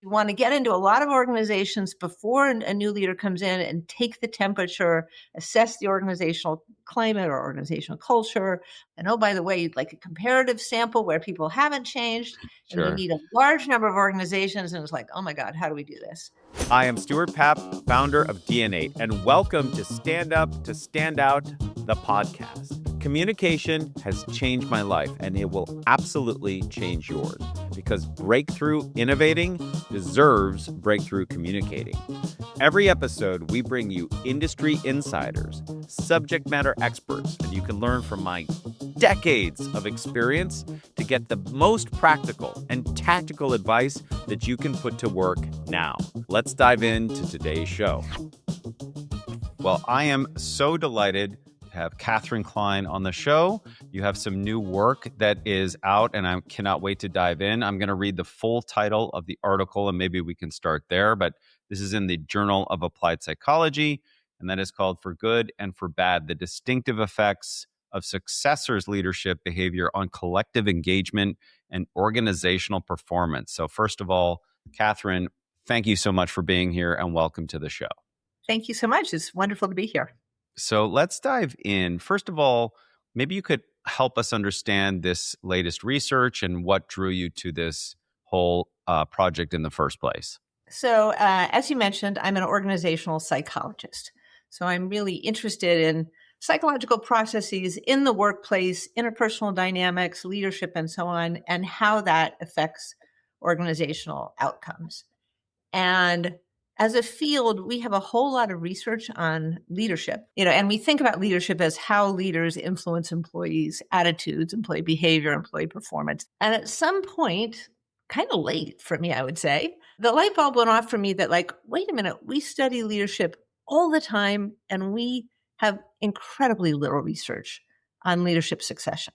want to get into a lot of organizations before a new leader comes in and take the temperature, assess the organizational climate or organizational culture. And oh, by the way, you'd like a comparative sample where people haven't changed. And you Sure. need a large number of organizations. And it's like, oh my God, how do we do this? I am Stuart Paap, founder of DNA, and welcome to Stand Up to Stand Out, the podcast. Communication has changed my life, and it will absolutely change yours, because breakthrough innovating deserves breakthrough communicating. Every episode, we bring you industry insiders, subject matter experts, and you can learn from my decades of experience to get the most practical and tactical advice that you can put to work now. Let's dive into today's show. Well, I am so delighted to have Katherine Klein on the show. You have some new work that is out, and I cannot wait to dive in. I'm going to read the full title of the article, and maybe we can start there. But this is in the Journal of Applied Psychology, and that is called For Good and For Bad, the Distinctive Effects of Successors Leadership Behavior on Collective Engagement and Organizational Performance. So first of all, Katherine, thank you so much for being here and welcome to the show. Thank you so much. It's wonderful to be here. So let's dive in. First of all, maybe you could help us understand this latest research and what drew you to this whole project in the first place. So as you mentioned, I'm an organizational psychologist. So I'm really interested in psychological processes in the workplace, interpersonal dynamics, leadership, and so on, and how that affects organizational outcomes. And as a field, we have a whole lot of research on leadership, and we think about leadership as how leaders influence employees' attitudes, employee behavior, employee performance. And at some point, kind of late for me, I would say, the light bulb went off for me that wait a minute, we study leadership all the time, and we have incredibly little research on leadership succession.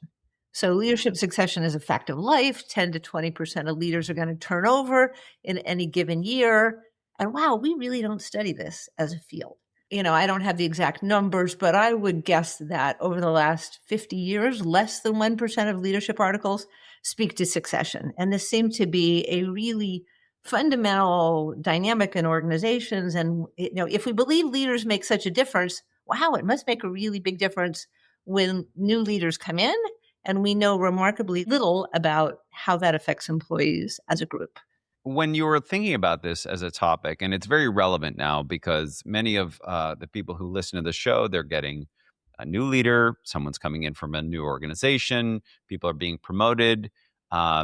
So leadership succession is a fact of life. 10 to 20% of leaders are going to turn over in any given year. And wow, we really don't study this as a field. I don't have the exact numbers, but I would guess that over the last 50 years, less than 1% of leadership articles speak to succession. And this seemed to be a really fundamental dynamic in organizations. And if we believe leaders make such a difference, wow, it must make a really big difference when new leaders come in, and we know remarkably little about how that affects employees as a group. When you were thinking about this as a topic, and it's very relevant now because many of the people who listen to the show, they're getting a new leader, someone's coming in from a new organization, people are being promoted,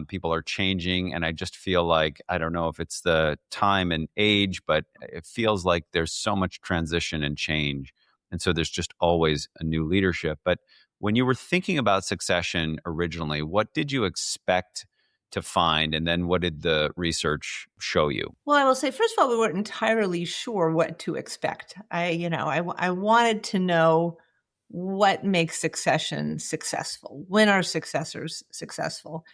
people are changing, and I just feel like, I don't know if it's the time and age, but it feels like there's so much transition and change. And so there's just always a new leadership. But when you were thinking about succession originally, what did you expect to find? And then what did the research show you? Well, I will say, first of all, we weren't entirely sure what to expect. I wanted to know what makes succession successful. When are successors successful?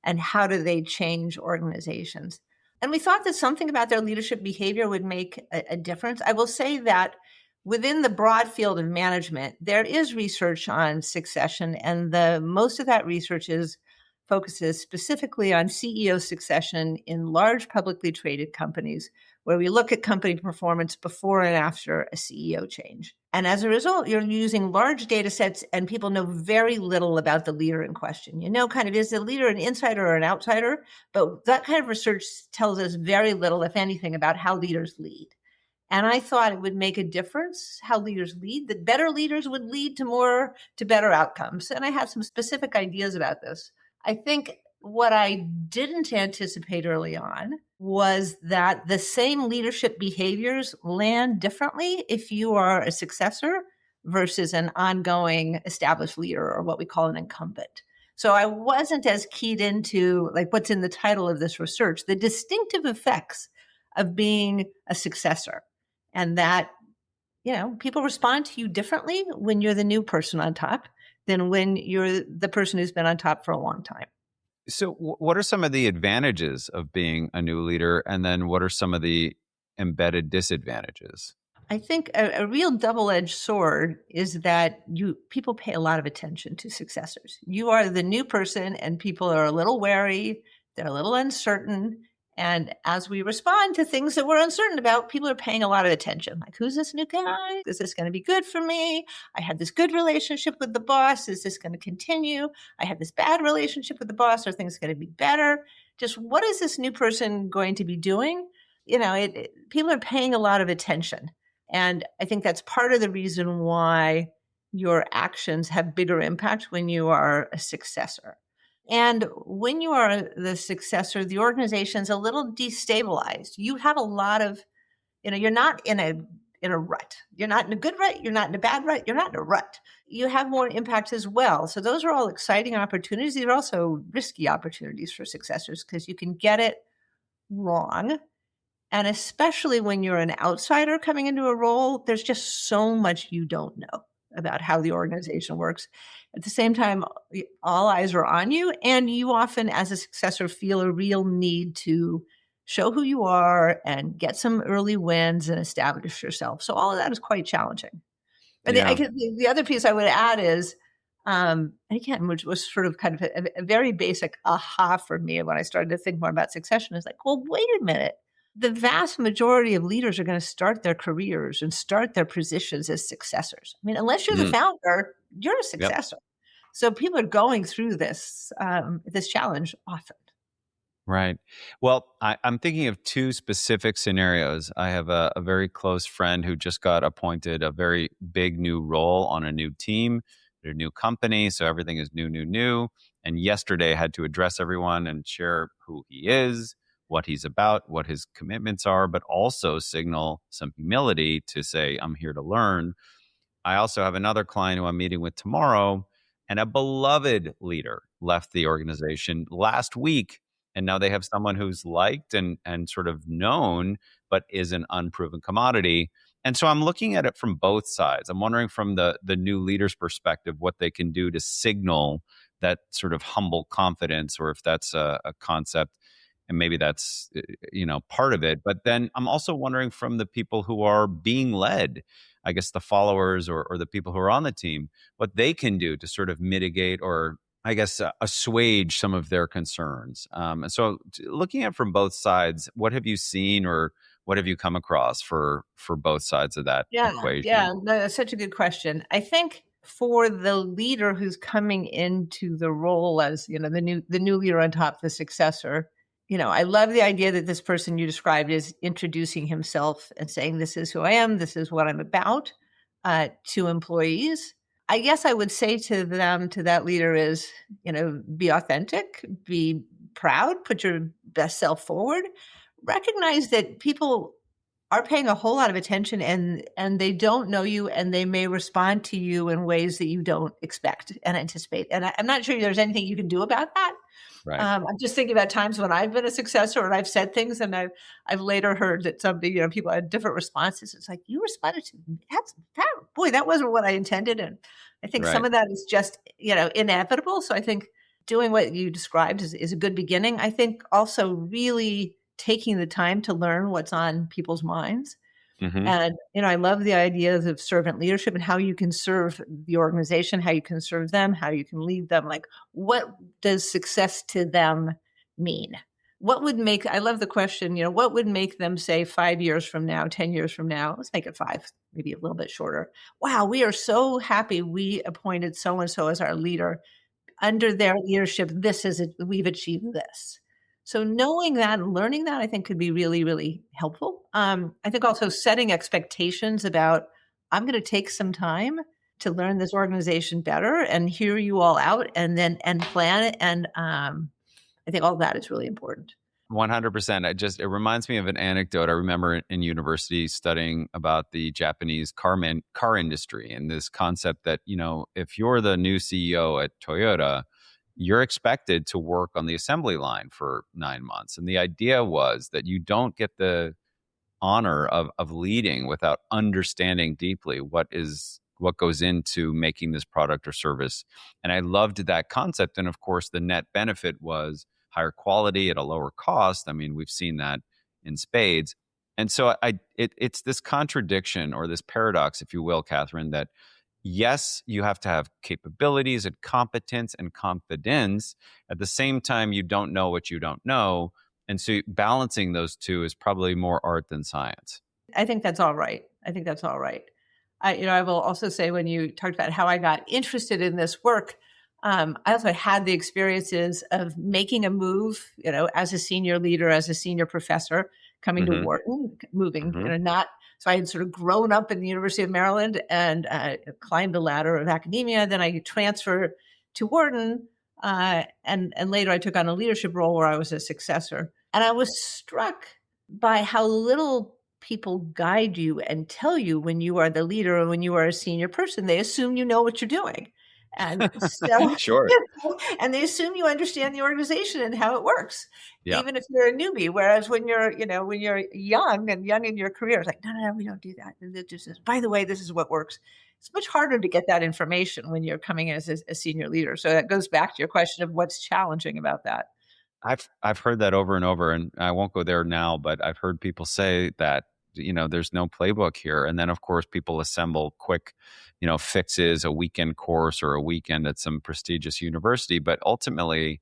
And how do they change organizations? And we thought that something about their leadership behavior would make a difference. I will say that within the broad field of management, there is research on succession, and most of that research focuses specifically on CEO succession in large publicly traded companies, where we look at company performance before and after a CEO change. And as a result, you're using large data sets, and people know very little about the leader in question. Is the leader an insider or an outsider? But that kind of research tells us very little, if anything, about how leaders lead. And I thought it would make a difference how leaders lead, that better leaders would lead to better outcomes. And I have some specific ideas about this. I think what I didn't anticipate early on was that the same leadership behaviors land differently if you are a successor versus an ongoing established leader, or what we call an incumbent. So I wasn't as keyed into what's in the title of this research, the distinctive effects of being a successor. And that, people respond to you differently when you're the new person on top than when you're the person who's been on top for a long time. So what are some of the advantages of being a new leader? And then what are some of the embedded disadvantages? I think a real double-edged sword is that people pay a lot of attention to successors. You are the new person, and people are a little wary, they're a little uncertain, And as we respond to things that we're uncertain about, people are paying a lot of attention. Like, who's this new guy? Is this going to be good for me? I had this good relationship with the boss. Is this going to continue? I had this bad relationship with the boss. Are things going to be better? Just what is this new person going to be doing? People are paying a lot of attention. And I think that's part of the reason why your actions have bigger impact when you are a successor. And when you are the successor, the organization's a little destabilized. You have a lot of, you're not in a rut. You're not in a good rut. You're not in a bad rut. You're not in a rut. You have more impact as well. So those are all exciting opportunities. These are also risky opportunities for successors because you can get it wrong. And especially when you're an outsider coming into a role, there's just so much you don't know about how the organization works. At the same time, all eyes are on you, and you often, as a successor, feel a real need to show who you are and get some early wins and establish yourself. So all of that is quite challenging. And Yeah. the other piece I would add is, again, which was sort of kind of a very basic aha for me when I started to think more about succession, is like, well, wait a minute. The vast majority of leaders are going to start their careers and start their positions as successors. I mean, unless you're the Mhm. founder, you're a Yep. successor. So people are going through this challenge often. Right. Well, I'm thinking of two specific scenarios. I have a very close friend who just got appointed a very big new role on a new team, a new company. So everything is new, new, new. And yesterday had to address everyone and share who he is, what he's about, what his commitments are, but also signal some humility to say, I'm here to learn. I also have another client who I'm meeting with tomorrow, and a beloved leader left the organization last week. And now they have someone who's liked and sort of known, but is an unproven commodity. And so I'm looking at it from both sides. I'm wondering from the new leader's perspective what they can do to signal that sort of humble confidence, or if that's a concept, and maybe that's part of it. But then I'm also wondering from the people who are being led, I guess the followers or the people who are on the team, what they can do to sort of mitigate or I guess assuage some of their concerns. And so, looking at it from both sides, what have you seen or what have you come across for both sides of that Yeah, equation? yeah. No, that's such a good question. I think for the leader who's coming into the role as, the new leader on top, the successor, I love the idea that this person you described is introducing himself and saying, this is who I am, this is what I'm about, to employees. I guess I would say to them, to that leader is, be authentic, be proud, put your best self forward, recognize that people are paying a whole lot of attention and they don't know you and they may respond to you in ways that you don't expect and anticipate. And I'm not sure there's anything you can do about that. Right. I'm just thinking about times when I've been a successor and I've said things and I've later heard that somebody, people had different responses. It's like, you responded to boy, that wasn't what I intended. And I think some Right. of that is just, inevitable. So I think doing what you described is a good beginning. I think also really taking the time to learn what's on people's minds. Hmm. And, I love the ideas of servant leadership and how you can serve the organization, how you can serve them, how you can lead them. Like, what does success to them mean? I love the question, what would make them say 5 years from now, 10 years from now, let's make it five, maybe a little bit shorter. Wow, we are so happy we appointed so and so as our leader. Under their leadership, we've achieved this. So knowing that and learning that, I think could be really, really helpful. I think also setting expectations about, I'm going to take some time to learn this organization better and hear you all out and plan it. And I think all that is really important. 100%. It reminds me of an anecdote. I remember in university studying about the Japanese car industry and this concept that, if you're the new CEO at Toyota, you're expected to work on the assembly line for 9 months. And the idea was that you don't get the honor of leading without understanding deeply what goes into making this product or service. And I loved that concept. And of course, the net benefit was higher quality at a lower cost. I mean, we've seen that in spades. And so it's this contradiction or this paradox, if you will, Catherine, that yes, you have to have capabilities and competence and confidence. At the same time, you don't know what you don't know. And so balancing those two is probably more art than science. I think that's all right. I think that's all right. I will also say when you talked about how I got interested in this work, I also had the experiences of making a move, as a senior leader, as a senior professor, coming to Hmm. Wharton, moving, Hmm. not. So I had sort of grown up in the University of Maryland and climbed the ladder of academia. Then I transferred to Wharton, and later I took on a leadership role where I was a successor. And I was struck by how little people guide you and tell you when you are the leader or when you are a senior person. They assume you know what you're doing. And so, Sure. and they assume you understand the organization and how it works, Yeah. even if you're a newbie. Whereas when you're young and young in your career, it's like, no, no, no, we don't do that. And it just is, by the way, this is what works. It's much harder to get that information when you're coming in as a senior leader. So that goes back to your question of what's challenging about that. I've heard that over and over, and I won't go there now, but I've heard people say that, there's no playbook here. And then of course people assemble quick, fixes, a weekend course or a weekend at some prestigious university. But ultimately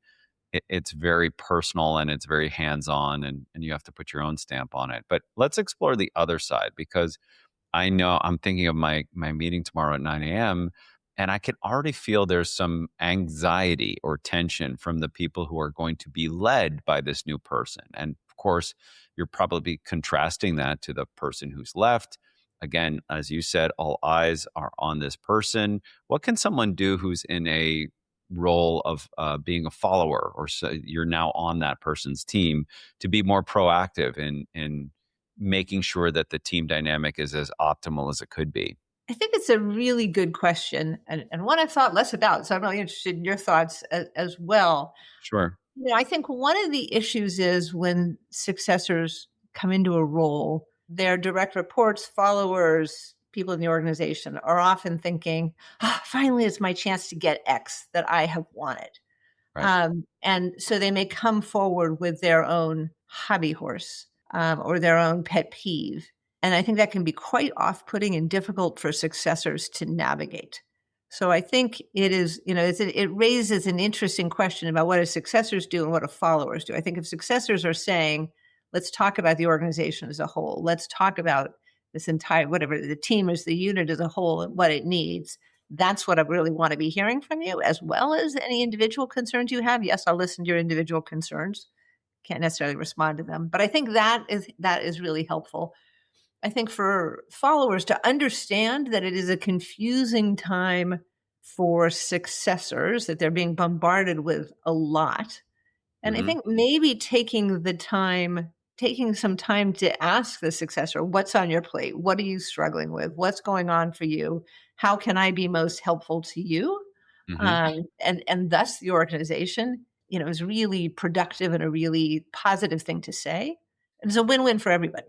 it's very personal and it's very hands-on, and you have to put your own stamp on it. But let's explore the other side, because I know I'm thinking of my meeting tomorrow at 9 a.m. and I can already feel there's some anxiety or tension from the people who are going to be led by this new person. And of course, you're probably contrasting that to the person who's left. Again, as you said, all eyes are on this person. What can someone do who's in a role of being a follower, or so you're now on that person's team, to be more proactive in making sure that the team dynamic is as optimal as it could be? I think it's a really good question, and one I've thought less about. So I'm really interested in your thoughts as well. Sure. I think one of the issues is when successors come into a role, their direct reports, followers, people in the organization are often thinking, finally, it's my chance to get X that I have wanted. Right. And so they may come forward with their own hobby horse, or their own pet peeve. And I think that can be quite off putting and difficult for successors to navigate. So I think it is, it raises an interesting question about what do successors do and what do followers do. I think if successors are saying, let's talk about the organization as a whole, let's talk about this entire, whatever the team is, the unit as a whole, and what it needs, that's what I really want to be hearing from you, as well as any individual concerns you have. Yes, I'll listen to your individual concerns. Can't necessarily respond to them, but I think that is really helpful. I think for followers to understand that it is a confusing time for successors, that they're being bombarded with a lot. And I Hmm. think maybe taking some time to ask the successor, what's on your plate? What are you struggling with? What's going on for you? How can I be most helpful to you? Hmm. And thus the organization, is really productive and a really positive thing to say. And it's a win-win for everybody.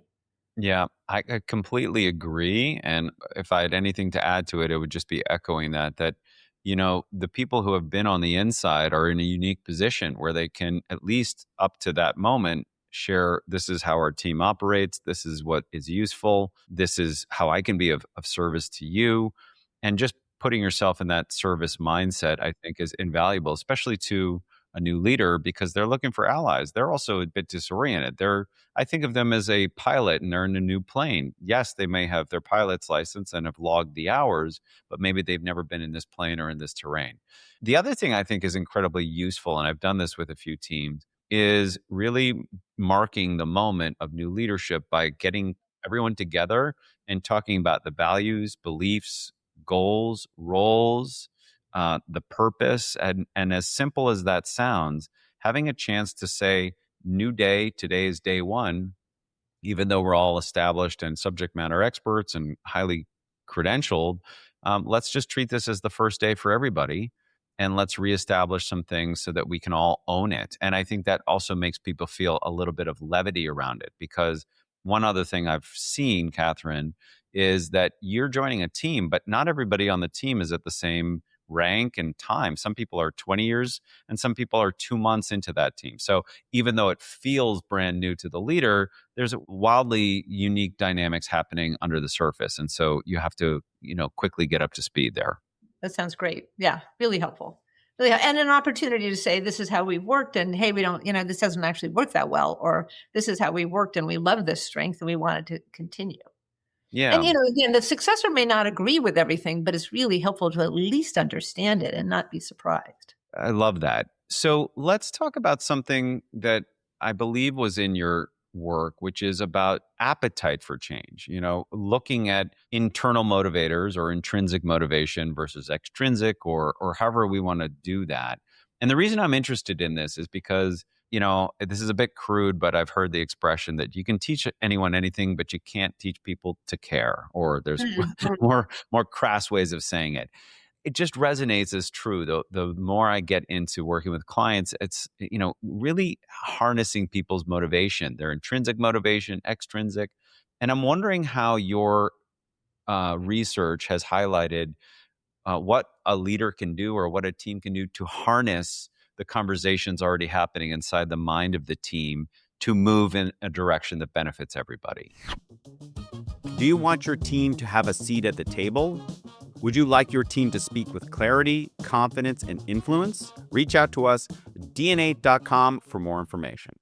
Yeah, I completely agree. And if I had anything to add to it, it would just be echoing that, the people who have been on the inside are in a unique position where they can, at least up to that moment, share, this is how our team operates. This is what is useful. This is how I can be of service to you. And just putting yourself in that service mindset, I think, is invaluable, especially to a new leader, because they're looking for allies. They're also a bit disoriented. I think of them as a pilot and they're in a new plane. Yes, they may have their pilot's license and have logged the hours, but maybe they've never been in this plane or in this terrain. The other thing I think is incredibly useful, and I've done this with a few teams, is really marking the moment of new leadership by getting everyone together and talking about the values, beliefs, goals, roles, the purpose. And as simple as that sounds, having a chance to say, new day, today is day one, even though we're all established and subject matter experts and highly credentialed, let's just treat this as the first day for everybody. And let's reestablish some things so that we can all own it. And I think that also makes people feel a little bit of levity around it. Because one other thing I've seen, Catherine, is that you're joining a team, but not everybody on the team is at the same rank and time. Some people are 20 years and some people are 2 months into that team. So even though it feels brand new to the leader, there's wildly unique dynamics happening under the surface. And so you have to, quickly get up to speed there. That sounds great. Yeah, really helpful. Yeah, and an opportunity to say, this is how we've worked, and hey, we don't, this doesn't actually work that well, or this is how we worked, and we love this strength, and we want it to continue. And, Yeah, again, the successor may not agree with everything, but it's really helpful to at least understand it and not be surprised. I love that. So let's talk about something that I believe was in your work, which is about appetite for change, looking at internal motivators or intrinsic motivation versus extrinsic or however we want to do that. And the reason I'm interested in this is because, this is a bit crude, but I've heard the expression that you can teach anyone anything, but you can't teach people to care, or there's Mm, mm. more crass ways of saying it. It just resonates as true. The more I get into working with clients, it's, really harnessing people's motivation, their intrinsic motivation, extrinsic. And I'm wondering how your research has highlighted what a leader can do or what a team can do to harness the conversations already happening inside the mind of the team to move in a direction that benefits everybody. Do you want your team to have a seat at the table? Would you like your team to speak with clarity, confidence, and influence? Reach out to us, dn8.com, for more information.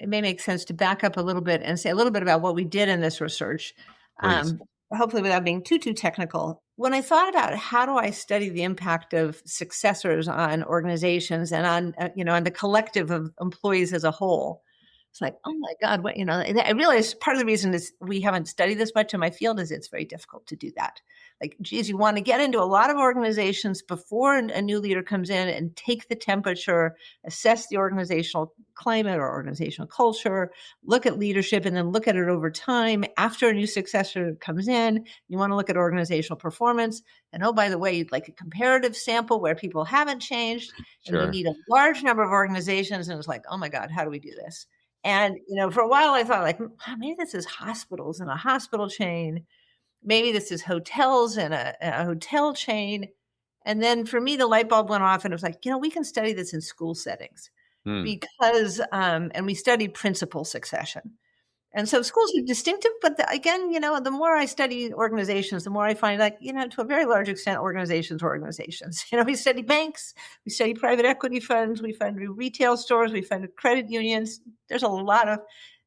It may make sense to back up a little bit and say a little bit about what we did in this research, Please. hopefully without being too technical. When I thought about how do I study the impact of successors on organizations and on, on the collective of employees as a whole, it's like, oh my God, I realized part of the reason is we haven't studied this much in my field is it's very difficult to do that. Like, geez, you want to get into a lot of organizations before a new leader comes in and take the temperature, assess the organizational climate or organizational culture, look at leadership, and then look at it over time. After a new successor comes in, you want to look at organizational performance. And oh, by the way, you'd like a comparative sample where people haven't changed, and you Sure. need a large number of organizations. And it's like, oh my God, how do we do this? And, for a while I thought, like, maybe this is hospitals and a hospital chain. Maybe this is hotels and a hotel chain. And then for me, the light bulb went off and it was like, we can study this in school settings Hmm. because, and we studied principal succession. And so schools are distinctive, but again, the more I study organizations, the more I find, like, to a very large extent, organizations are organizations. We study banks, we study private equity funds, we fund retail stores, we fund credit unions. There's a lot of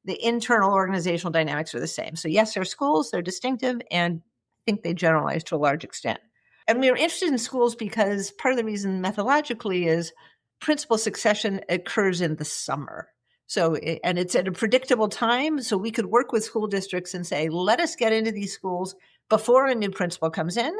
the internal organizational dynamics are the same. So yes, they're schools, they're distinctive, and I think they generalize to a large extent. And we were interested in schools because part of the reason methodologically is principal succession occurs in the summer. So, and it's at a predictable time. So we could work with school districts and say, let us get into these schools before a new principal comes in.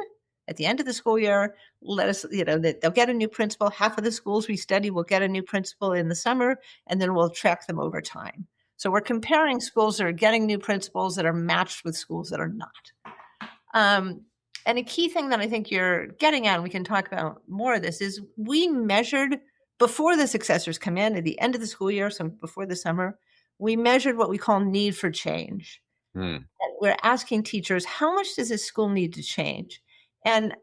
At the end of the school year, let us, they'll get a new principal. Half of the schools we study will get a new principal in the summer, and then we'll track them over time. So we're comparing schools that are getting new principals that are matched with schools that are not. And a key thing that I think you're getting at, and we can talk about more of this, is we measured before the successors come in at the end of the school year, so before the summer, we measured what we call need for change. Hmm. And we're asking teachers, how much does this school need to change? And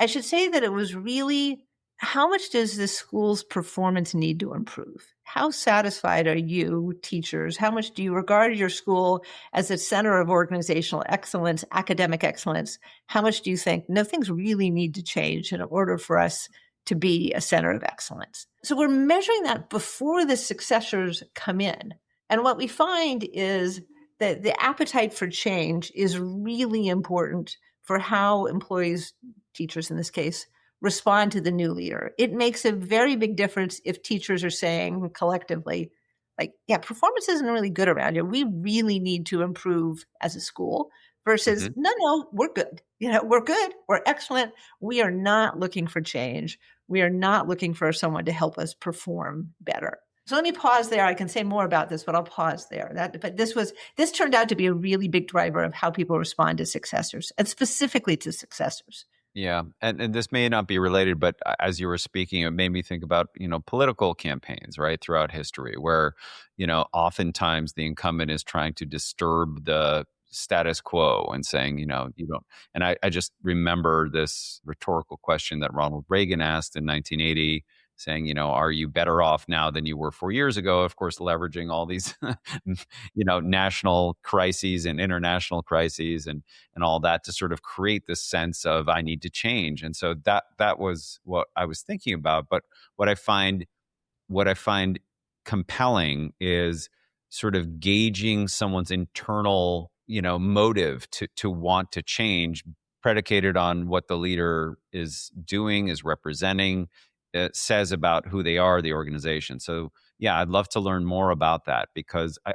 I should say that it was really, how much does this school's performance need to improve? How satisfied are you, teachers? How much do you regard your school as a center of organizational excellence, academic excellence? How much do you think, no, things really need to change in order for us to be a center of excellence? So we're measuring that before the successors come in. And what we find is that the appetite for change is really important for how employees, teachers in this case, respond to the new leader. It makes a very big difference if teachers are saying collectively, like, yeah, performance isn't really good around here. We really need to improve as a school versus, Mhm. no, we're good. We're good. We're excellent. We are not looking for change. We are not looking for someone to help us perform better. So let me pause there. I can say more about this, but I'll pause there. But this turned out to be a really big driver of how people respond to successors, and specifically to successors. Yeah, and this may not be related, but as you were speaking, it made me think about political campaigns, right, throughout history, where oftentimes the incumbent is trying to disturb the status quo and saying, you don't. And I just remember this rhetorical question that Ronald Reagan asked in 1980, saying, are you better off now than you were 4 years ago? Of course, leveraging all these, national crises and international crises and all that to sort of create this sense of I need to change. And so that was what I was thinking about. But what I find what I find compelling is sort of gauging someone's internal, motive to want to change, predicated on what the leader is doing, is representing, it says about who they are, the organization. So yeah, I'd love to learn more about that because I'd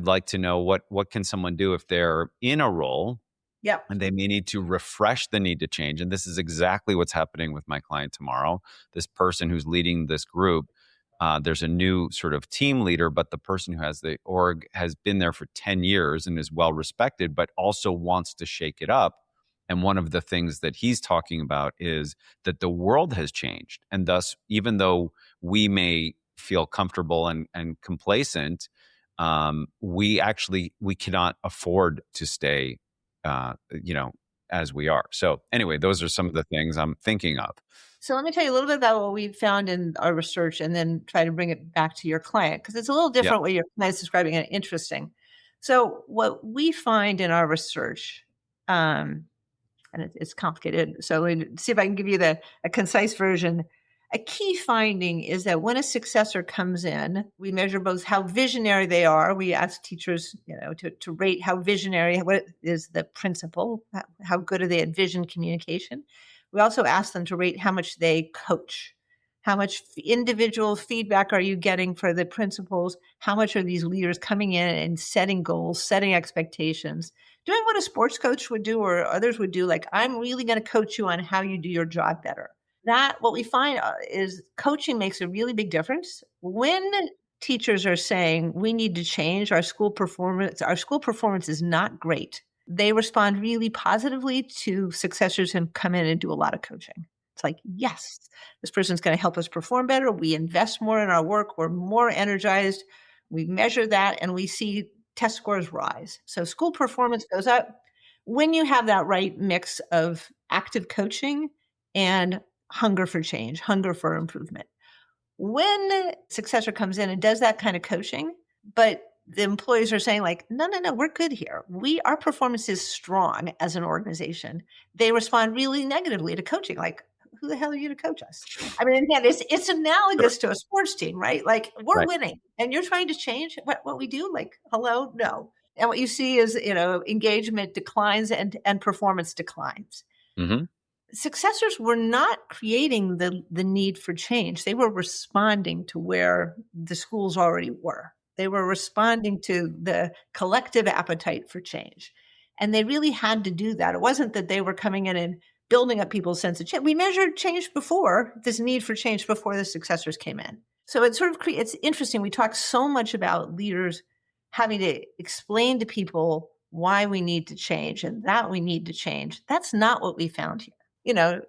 like to know what can someone do if they're in a role Yep. and they may need to refresh the need to change. And this is exactly what's happening with my client tomorrow. This person who's leading this group, there's a new sort of team leader, but the person who has the org has been there for 10 years and is well respected, but also wants to shake it up. And one of the things that he's talking about is that the world has changed. And thus, even though we may feel comfortable and complacent, we cannot afford to stay uh, you know, as we are. So anyway, those are some of the things I'm thinking of. So let me tell you a little bit about what we found in our research and then try to bring it back to your client because it's a little Yeah. different what your client's describing and interesting. So what we find in our research, and it's complicated. So let me see if I can give you a concise version. A key finding is that when a successor comes in, we measure both how visionary they are. We ask teachers, to rate how visionary, what is the principal, how good are they at vision communication. We also ask them to rate how much they coach. How much individual feedback are you getting for the principals? How much are these leaders coming in and setting goals, setting expectations, doing what a sports coach would do or others would do? Like, I'm really going to coach you on how you do your job better. That what we find is coaching makes a really big difference. When teachers are saying we need to change our school performance is not great. They respond really positively to successors and come in and do a lot of coaching. It's like, yes, this person's going to help us perform better. We invest more in our work. We're more energized. We measure that and we see test scores rise. So school performance goes up when you have that right mix of active coaching and hunger for change, hunger for improvement. When a successor comes in and does that kind of coaching, but the employees are saying like, no, no, no, we're good here. Our performance is strong as an organization. They respond really negatively to coaching. Like, who the hell are you to coach us? I mean, again, it's Sure. analogous to a sports team, right? Like we're Right. winning and you're trying to change what we do. Like, hello, no. And what you see is, engagement declines and performance declines. Hmm. Successors were not creating the need for change. They were responding to where the schools already were. They were responding to the collective appetite for change. And they really had to do that. It wasn't that they were coming in and building up people's sense of change. We measured change before, this need for change before the successors came in. So it sort of it's interesting. We talk so much about leaders having to explain to people why we need to change and that we need to change. That's not what we found here.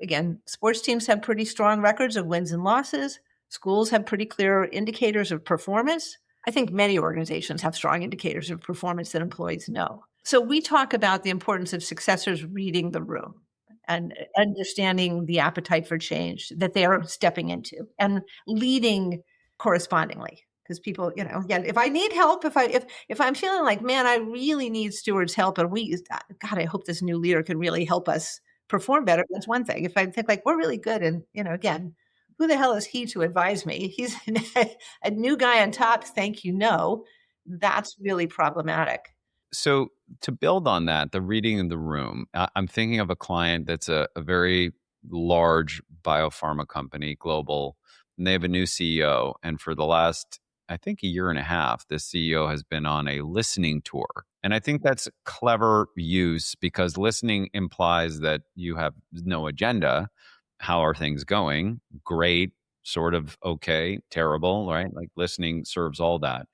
Again, sports teams have pretty strong records of wins and losses. Schools have pretty clear indicators of performance. I think many organizations have strong indicators of performance that employees know. So we talk about the importance of successors reading the room and understanding the appetite for change that they are stepping into and leading correspondingly. Because people, again, if I need help, if I'm feeling like, man, I really need Stuart's help, and God, I hope this new leader can really help us perform better. That's one thing. If I think like we're really good, and again, who the hell is he to advise me? He's a new guy on top. Thank you, no. That's really problematic. So to build on that, the reading in the room, I'm thinking of a client that's a very large biopharma company, global, and they have a new CEO. And for the last, I think, a year and a half, the CEO has been on a listening tour. And I think that's clever use because listening implies that you have no agenda. How are things going? Great, sort of okay, terrible, right? Like listening serves all that.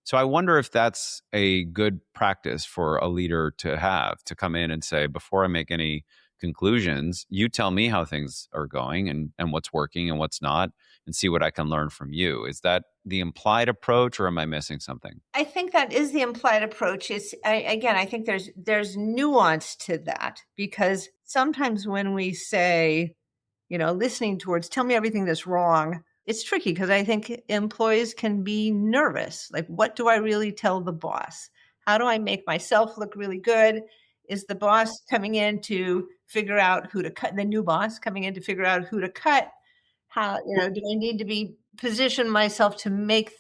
So I wonder if that's a good practice for a leader to have to come in and say, before I make any conclusions, you tell me how things are going and what's working and what's not, and see what I can learn from you. Is that the implied approach or am I missing something? I think that is the implied approach. Again, I think there's nuance to that because sometimes when we say, listening towards tell me everything that's wrong. It's tricky because I think employees can be nervous. Like, what do I really tell the boss? How do I make myself look really good? Is the boss coming in to figure out who to cut? The new boss coming in to figure out who to cut? How, do I need to be position myself to make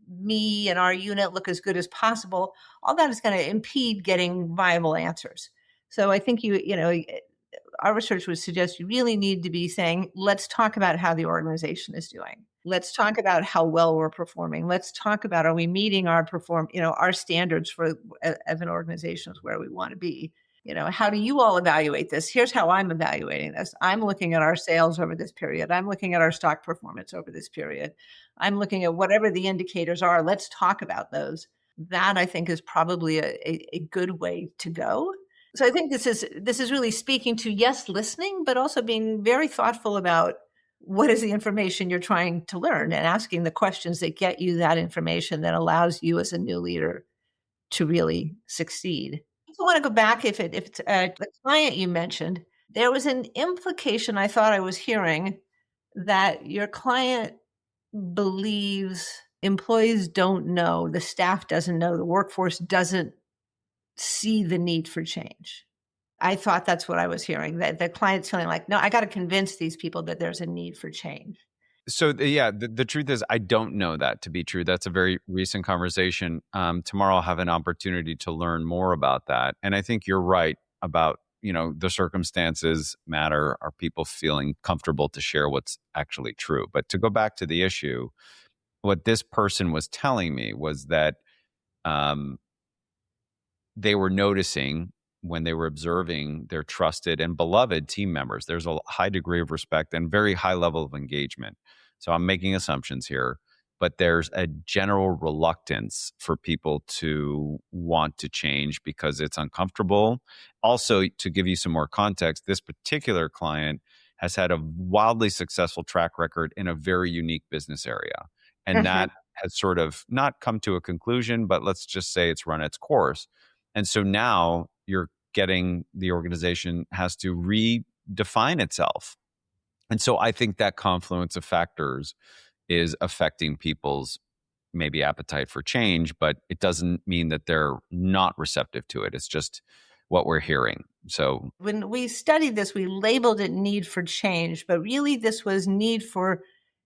me and our unit look as good as possible? All that is going to impede getting viable answers. So I think our research would suggest you really need to be saying, let's talk about how the organization is doing. Let's talk about how well we're performing. Let's talk about, are we meeting our standards for as an organization is where we want to be. How do you all evaluate this? Here's how I'm evaluating this. I'm looking at our sales over this period. I'm looking at our stock performance over this period. I'm looking at whatever the indicators are. Let's talk about those. That I think is probably a good way to go. So I think this is really speaking to, yes, listening, but also being very thoughtful about what is the information you're trying to learn and asking the questions that get you that information that allows you as a new leader to really succeed. I want to go back if it's the client you mentioned. There was an implication I thought I was hearing that your client believes employees don't know, the staff doesn't know, the workforce doesn't see the need for change. I thought that's what I was hearing, that the client's feeling like, no, I got to convince these people that there's a need for change. So the truth is, I don't know that to be true. That's a very recent conversation. Tomorrow I'll have an opportunity to learn more about that. And I think you're right about, the circumstances matter. Are people feeling comfortable to share what's actually true? But to go back to the issue, what this person was telling me was that they were noticing when they were observing their trusted and beloved team members, there's a high degree of respect and very high level of engagement. So I'm making assumptions here, but there's a general reluctance for people to want to change because it's uncomfortable. Also, to give you some more context, this particular client has had a wildly successful track record in a very unique business area. And that has sort of not come to a conclusion, but let's just say it's run its course. And so now you're getting the organization has to redefine itself. And so I think that confluence of factors is affecting people's maybe appetite for change, but it doesn't mean that they're not receptive to it. It's just what we're hearing. So when we studied this, we labeled it need for change, but really this was need for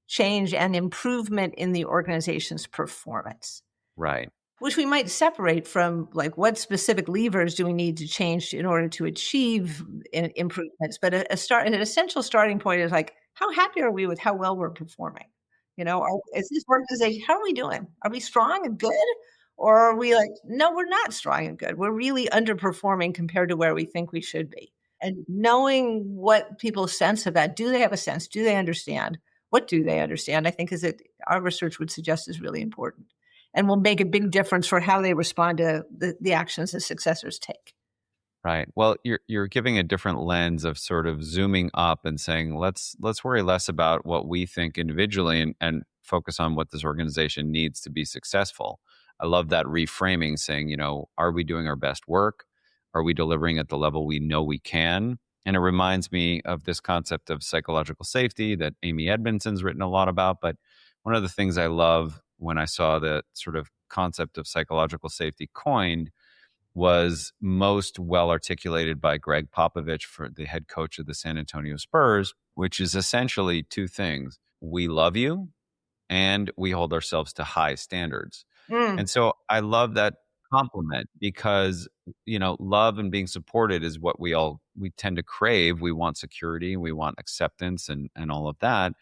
change and improvement in the organization's performance. Right. Which we might separate from like what specific levers do we need to change in order to achieve improvements. But an essential starting point is like, how happy are we with how well we're performing? Is this organization, how are we doing? Are we strong and good? Or are we like, no, we're not strong and good. We're really underperforming compared to where we think we should be. And knowing what people sense of that, do they have a sense? Do they understand? What do they understand? I think our research would suggest is really important and will make a big difference for how they respond to the actions the successors take. Right. Well, you're giving a different lens of sort of zooming up and saying, let's worry less about what we think individually and focus on what this organization needs to be successful. I love that reframing, saying, are we doing our best work? Are we delivering at the level we know we can? And it reminds me of this concept of psychological safety that Amy Edmondson's written a lot about. But one of the things I love when I saw the sort of concept of psychological safety coined was most well articulated by Greg Popovich, for the head coach of the San Antonio Spurs, which is essentially two things. We love you and we hold ourselves to high standards. And so I love that compliment because, love and being supported is what we tend to crave. We want security, we want acceptance and all of that.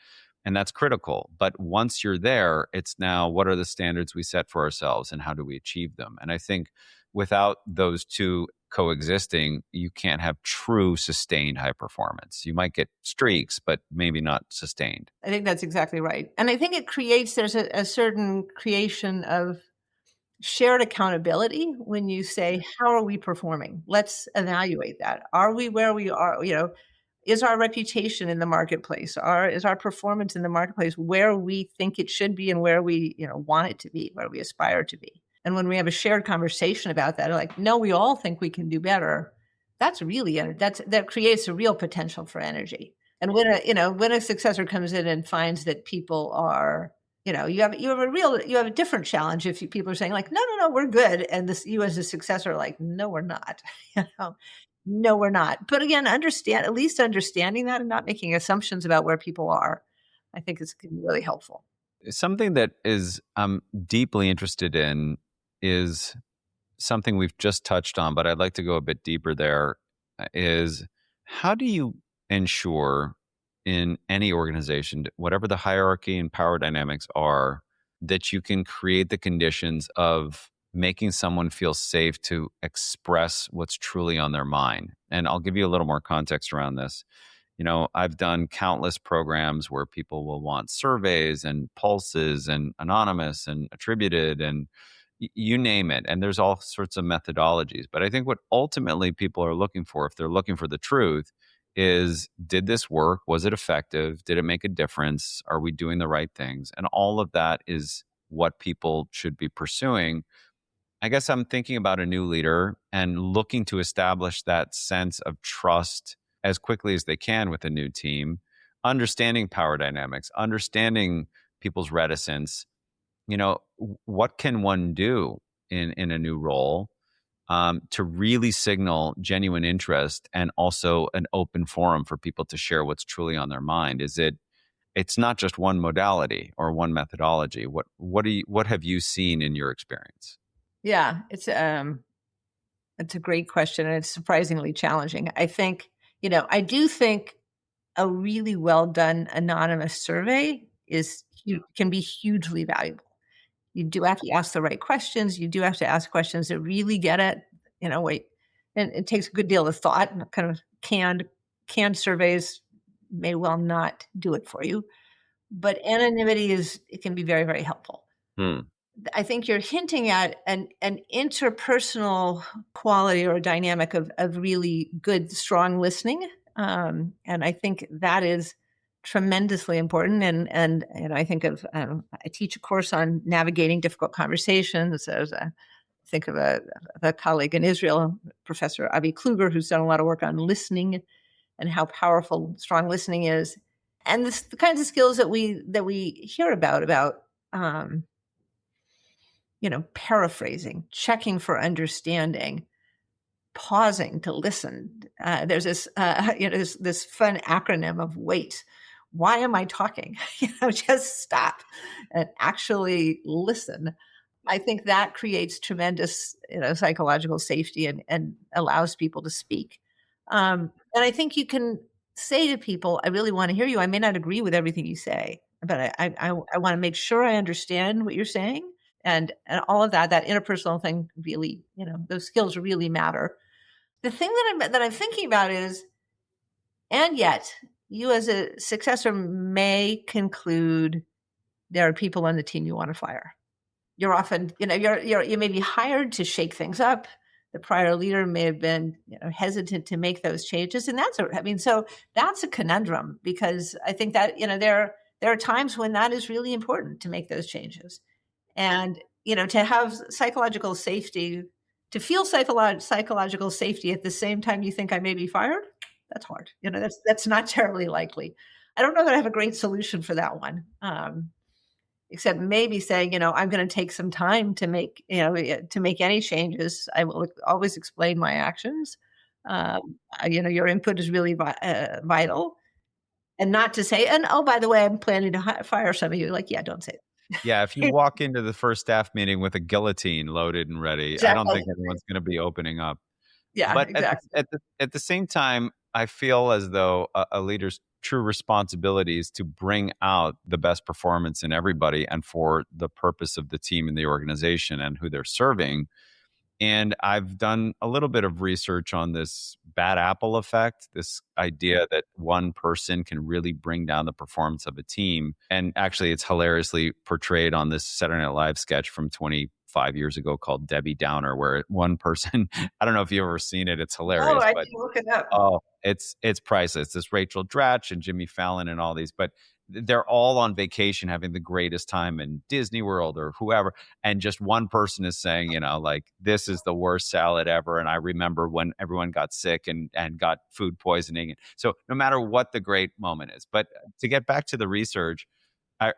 And that's critical. But once you're there, it's now what are the standards we set for ourselves and how do we achieve them? And I think without those two coexisting, you can't have true sustained high performance. You might get streaks, but maybe not sustained. I think that's exactly right. And I think there's a certain creation of shared accountability when you say, how are we performing? Let's evaluate that. Are we where we are? Is our reputation in the marketplace? Is our performance in the marketplace where we think it should be and where we want it to be, where we aspire to be? And when we have a shared conversation about that, like, no, we all think we can do better. That creates a real potential for energy. And when a successor comes in and finds that people are, you have a different challenge if people are saying like, no, no, no, we're good, and this you as a successor are like, no, we're not, you know, no, we're not. But again, at least understanding that and not making assumptions about where people are, I think is can be really helpful. Something that is I'm deeply interested in is something we've just touched on, but I'd like to go a bit deeper there, is how do you ensure in any organization, whatever the hierarchy and power dynamics are, that you can create the conditions of making someone feel safe to express what's truly on their mind? And I'll give you a little more context around this. I've done countless programs where people will want surveys and pulses and anonymous and attributed and you name it. And there's all sorts of methodologies. But I think what ultimately people are looking for, if they're looking for the truth, is did this work? Was it effective? Did it make a difference? Are we doing the right things? And all of that is what people should be pursuing. I guess I'm thinking about a new leader and looking to establish that sense of trust as quickly as they can with a new team, understanding power dynamics, understanding people's reticence. What can one do in a new role to really signal genuine interest and also an open forum for people to share what's truly on their mind? It's not just one modality or one methodology. What have you seen in your experience? Yeah, it's a great question, and it's surprisingly challenging. I do think a really well done anonymous survey can be hugely valuable. You do have to ask the right questions. You do have to ask questions that really get at, wait, and it takes a good deal of thought. And kind of canned surveys may well not do it for you, but anonymity it can be very, very helpful. Hmm. I think you're hinting at an interpersonal quality or a dynamic of really good, strong listening, and I think that is tremendously important. And I think I teach a course on navigating difficult conversations. Think of a colleague in Israel, Professor Avi Kluger, who's done a lot of work on listening and how powerful strong listening is, and the kinds of skills that we hear about. Paraphrasing, checking for understanding, pausing to listen. There's this fun acronym of WAIT. Why am I talking? Just stop and actually listen. I think that creates tremendous, psychological safety and allows people to speak. And I think you can say to people, "I really want to hear you. I may not agree with everything you say, but I want to make sure I understand what you're saying." And all of that interpersonal thing really, those skills really matter. The thing that I'm thinking about is, and yet you as a successor may conclude there are people on the team you want to fire. You're often, you may be hired to shake things up. The prior leader may have been, hesitant to make those changes, and so that's a conundrum, because I think that there are times when that is really important to make those changes. And, to have psychological safety, to feel psychological safety at the same time you think I may be fired, that's hard. That's not terribly likely. I don't know that I have a great solution for that one, except maybe saying, I'm going to take some time to make any changes. I will always explain my actions. Your input is really vital, and not to say, and oh, by the way, I'm planning to fire some of you. Like, yeah, don't say that. Yeah, if you walk into the first staff meeting with a guillotine loaded and ready, I don't Exactly. think anyone's going to be opening up. Yeah, But exactly. at the same time, I feel as though a leader's true responsibility is to bring out the best performance in everybody and for the purpose of the team and the organization and who they're serving. And I've done a little bit of research on this bad apple effect, this idea that one person can really bring down the performance of a team. And actually, it's hilariously portrayed on this Saturday Night Live sketch from 25 years ago called Debbie Downer, where one person, I don't know if you've ever seen it, it's No, hilarious, I but didn't look it up. oh, it's priceless. This Rachel Dratch and Jimmy Fallon and all these. But they're all on vacation having the greatest time in Disney World or whoever. And just one person is saying, like, this is the worst salad ever. And I remember when everyone got sick and got food poisoning. So no matter what the great moment is. But to get back to the research,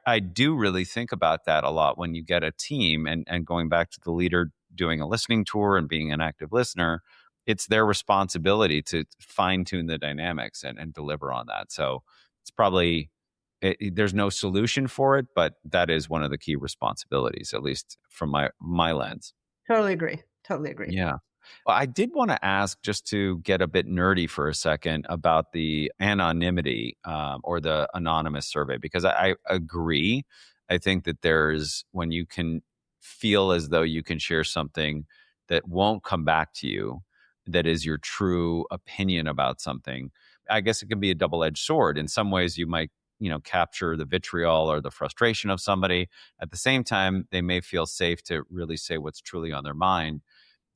I do really think about that a lot when you get a team and going back to the leader doing a listening tour and being an active listener, it's their responsibility to fine tune the dynamics and deliver on that. So it's probably, there's no solution for it, but that is one of the key responsibilities, at least from my lens. Totally agree. Totally agree. Yeah. Well, I did want to ask, just to get a bit nerdy for a second, about the anonymity or the anonymous survey, because I agree. I think that there's, when you can feel as though you can share something that won't come back to you, that is your true opinion about something, I guess it can be a double-edged sword. In some ways, you might, capture the vitriol or the frustration of somebody. At the same time, they may feel safe to really say what's truly on their mind.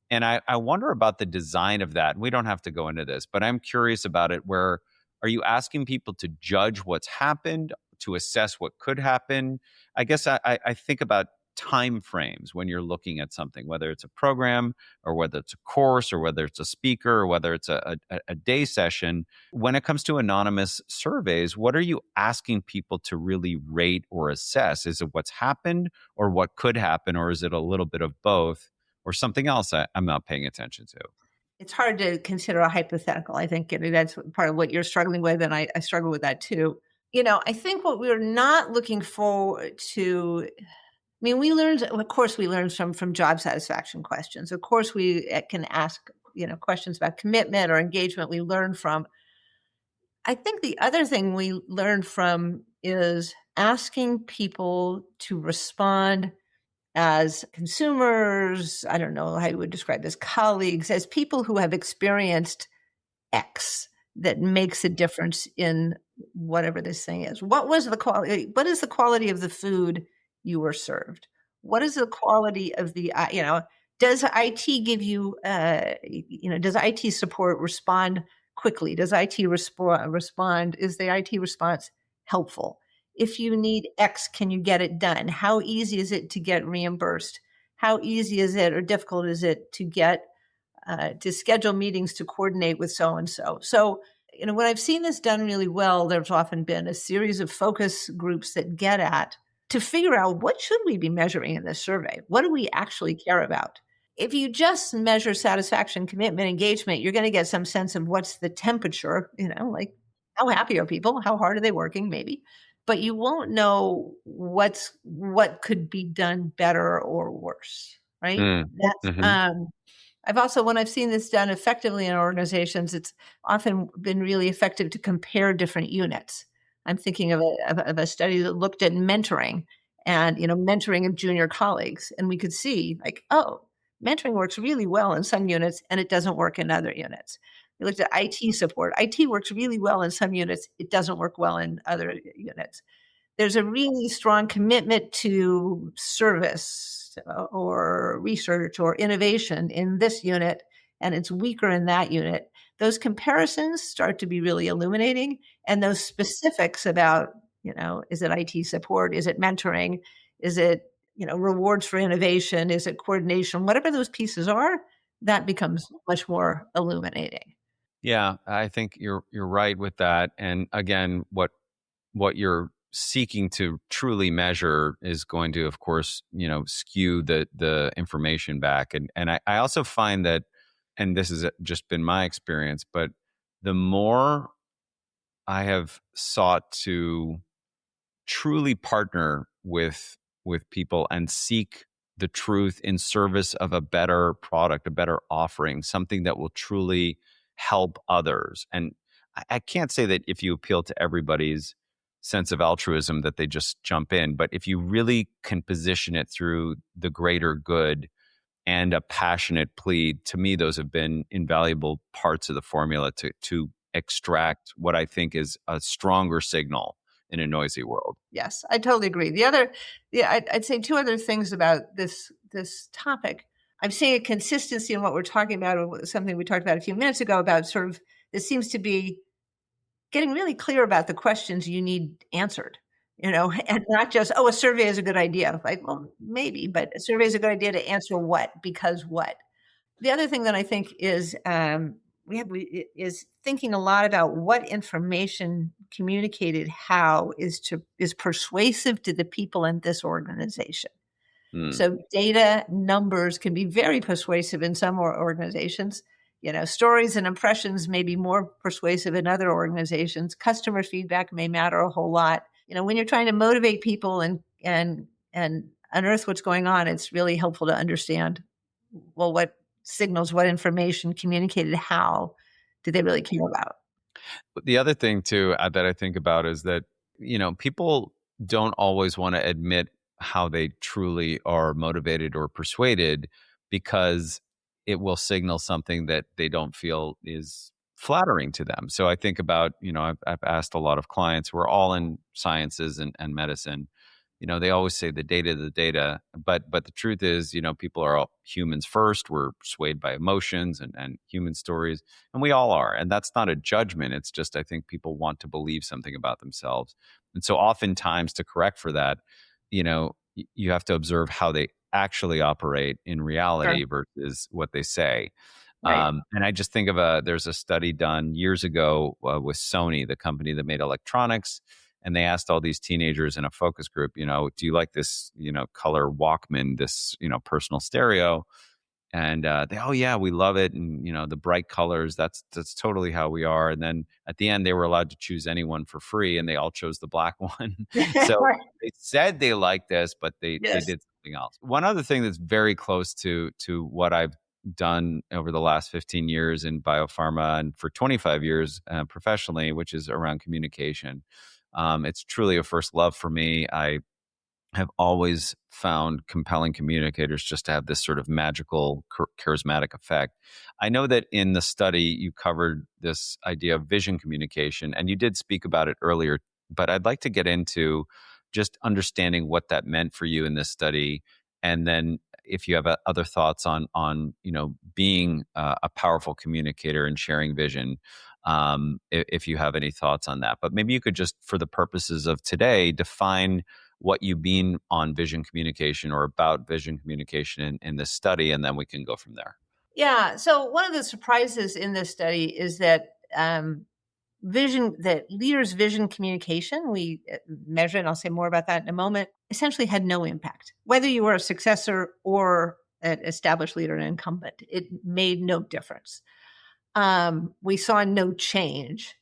And I wonder about the design of that. And we don't have to go into this, but I'm curious about it. Where are you asking people to judge what's happened, to assess what could happen? I guess I think about time frames when you're looking at something, whether it's a program or whether it's a course or whether it's a speaker or whether it's a day session. When it comes to anonymous surveys, what are you asking people to really rate or assess? Is it what's happened or what could happen, or is it a little bit of both? Or something else I'm not paying attention to? It's hard to consider a hypothetical. I think that's part of what you're struggling with, and I struggle with that too. I think what we're not looking forward to. I mean, of course, we learned from job satisfaction questions. Of course, we can ask, questions about commitment or engagement. We learn from. I think the other thing we learn from is asking people to respond as consumers. I don't know how you would describe this, colleagues, as people who have experienced X that makes a difference in whatever this thing is. What was the quality? What is the quality of the food you were served? What is the quality of does IT give you, does IT support respond quickly? Does IT respond? Is the IT response helpful? If you need X, can you get it done? How easy is it to get reimbursed? How easy is it or difficult is it to schedule meetings to coordinate with so and so? So, when I've seen this done really well, there's often been a series of focus groups that get at to figure out, what should we be measuring in this survey? What do we actually care about? If you just measure satisfaction, commitment, engagement, you're going to get some sense of what's the temperature, like how happy are people? How hard are they working? Maybe. But you won't know what could be done better or worse, right? That's Mm-hmm. when I've seen this done effectively in organizations, it's often been really effective to compare different units. I'm thinking of a study that looked at mentoring and, mentoring of junior colleagues. And we could see, like, oh, mentoring works really well in some units and it doesn't work in other units. We looked at IT support. IT works really well in some units. It doesn't work well in other units. There's a really strong commitment to service or research or innovation in this unit, and it's weaker in that unit. Those comparisons start to be really illuminating, and those specifics about, is it IT support? Is it mentoring? Is it, rewards for innovation? Is it coordination? Whatever those pieces are, that becomes much more illuminating. Yeah, I think you're right with that. And again, what you're seeking to truly measure is going to, of course, skew the information back. And I also find that, and this has just been my experience, but the more I have sought to truly partner with people and seek the truth in service of a better product, a better offering, something that will truly help others. And I can't say that if you appeal to everybody's sense of altruism that they just jump in, but if you really can position it through the greater good and a passionate plea, to me, those have been invaluable parts of the formula to extract what I think is a stronger signal in a noisy world. Yes, I totally agree. I'd say two other things about this topic. I'm seeing a consistency in what we're talking about, something we talked about a few minutes ago about sort of, this seems to be getting really clear about the questions you need answered. and not just, oh, a survey is a good idea. Like, well, maybe, but a survey is a good idea to answer what, because what. The other thing that I think is is thinking a lot about what information communicated how is persuasive to the people in this organization. Mm, So data numbers can be very persuasive in some organizations. Stories and impressions may be more persuasive in other organizations. Customer feedback may matter a whole lot. When you're trying to motivate people and unearth what's going on, it's really helpful to understand, well, what signals, what information communicated how do they really care about? But the other thing too that I think about is that people don't always want to admit how they truly are motivated or persuaded because it will signal something that they don't feel is flattering to them. So I think about I've asked a lot of clients who are all in sciences and medicine. They always say the data, but the truth is, people are all humans first. We're swayed by emotions and human stories, and we all are. And that's not a judgment. It's just, I think people want to believe something about themselves. And so oftentimes to correct for that, you have to observe how they actually operate in Sure. reality versus what they say. Right. And I just think of there's a study done years ago with Sony, the company that made electronics. And they asked all these teenagers in a focus group, do you like this, color Walkman, this, personal stereo? And oh yeah, we love it, and the bright colors. That's totally how we are. And then at the end, they were allowed to choose anyone for free, and they all chose the black one. So Right. they said they liked this, but they Yes. did something else. One other thing that's very close to what I've done over the last 15 years in biopharma and for 25 years professionally, which is around communication. It's truly a first love for me. I have always found compelling communicators just to have this sort of magical, charismatic effect. I know that in the study you covered this idea of vision communication, and you did speak about it earlier, but I'd like to get into just understanding what that meant for you in this study, and then if you have other thoughts on being a powerful communicator and sharing vision, if you have any thoughts on that. But maybe you could just, for the purposes of today, define what you mean on vision communication or about vision communication in this study, and then we can go from there. Yeah. So one of the surprises in this study is that that leaders' vision communication, we measure, and I'll say more about that in a moment, essentially had no impact. Whether you were a successor or an established leader, an incumbent, it made no difference. We saw no change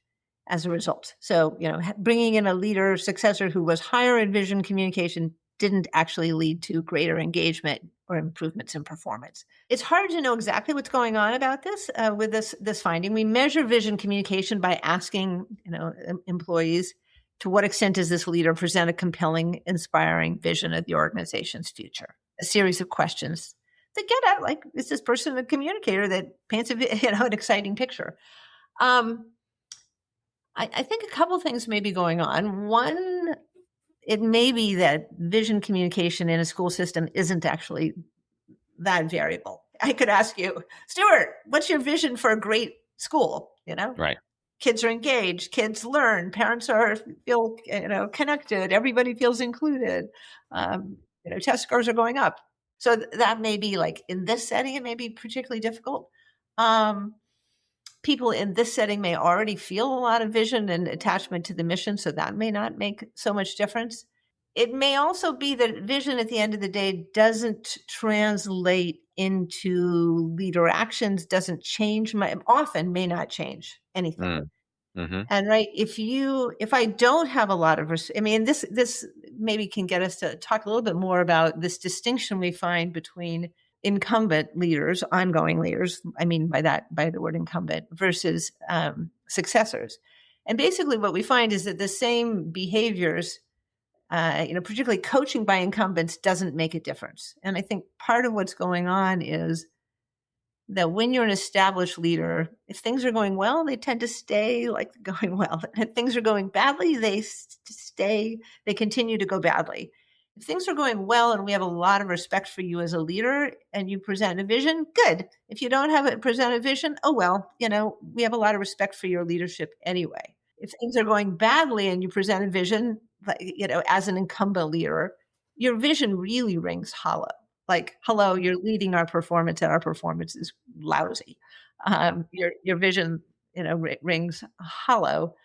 as a result. So, bringing in a leader, successor who was higher in vision communication didn't actually lead to greater engagement or improvements in performance. It's hard to know exactly what's going on about this with this finding. We measure vision communication by asking, employees, to what extent does this leader present a compelling, inspiring vision of the organization's future? A series of questions that get at, like, is this person a communicator that paints an exciting picture? I think a couple things may be going on. One, it may be that vision communication in a school system isn't actually that variable. I could ask you, Stuart, what's your vision for a great school? Right. Kids are engaged, kids learn, parents feel connected, everybody feels included. Test scores are going up. So that may be, like, in this setting, it may be particularly difficult. Um, People in this setting may already feel a lot of vision and attachment to the mission, so that may not make so much difference. It may also be that vision at the end of the day doesn't translate into leader actions, doesn't change, often may not change anything. Mm. Hmm. And right, if I don't have a lot of, I mean, this maybe can get us to talk a little bit more about this distinction we find between incumbent leaders, ongoing leaders. I mean by the word incumbent versus successors. And basically, what we find is that the same behaviors, particularly coaching by incumbents, doesn't make a difference. And I think part of what's going on is that when you're an established leader, if things are going well, they tend to stay like going well. If things are going badly, they continue to go badly. If things are going well and we have a lot of respect for you as a leader and you present a vision, good. If you don't present a vision, oh well, we have a lot of respect for your leadership anyway. If things are going badly and you present a vision, like, as an incumbent leader, your vision really rings hollow. Like, hello, you're leading our performance, and our performance is lousy. Your vision, rings hollow.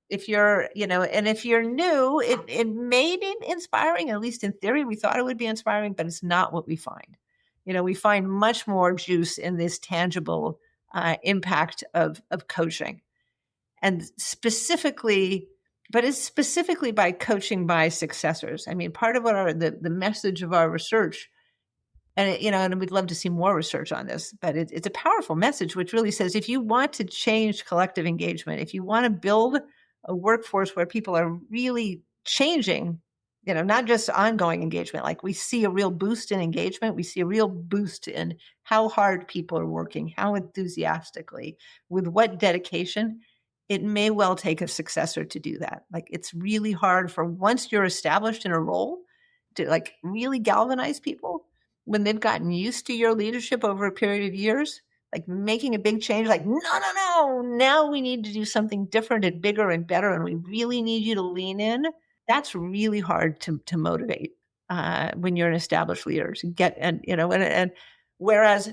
If you're, and if you're new, it may be inspiring. At least in theory, we thought it would be inspiring, but it's not what we find. We find much more juice in this tangible impact of coaching, and specifically, but it's specifically by coaching by successors. I mean, part of what the message of our research, and and we'd love to see more research on this, but it's a powerful message, which really says if you want to change collective engagement, if you want to build a workforce where people are really changing, not just ongoing engagement, like we see a real boost in engagement, we see a real boost in how hard people are working, how enthusiastically, with what dedication. It may well take a successor to do that. Like, it's really hard for, once you're established in a role, to like really galvanize people when they've gotten used to your leadership over a period of years. Like, making a big change, like, no, no, no, now we need to do something different and bigger and better, and we really need you to lean in. That's really hard to motivate when you're an established leader to get, and whereas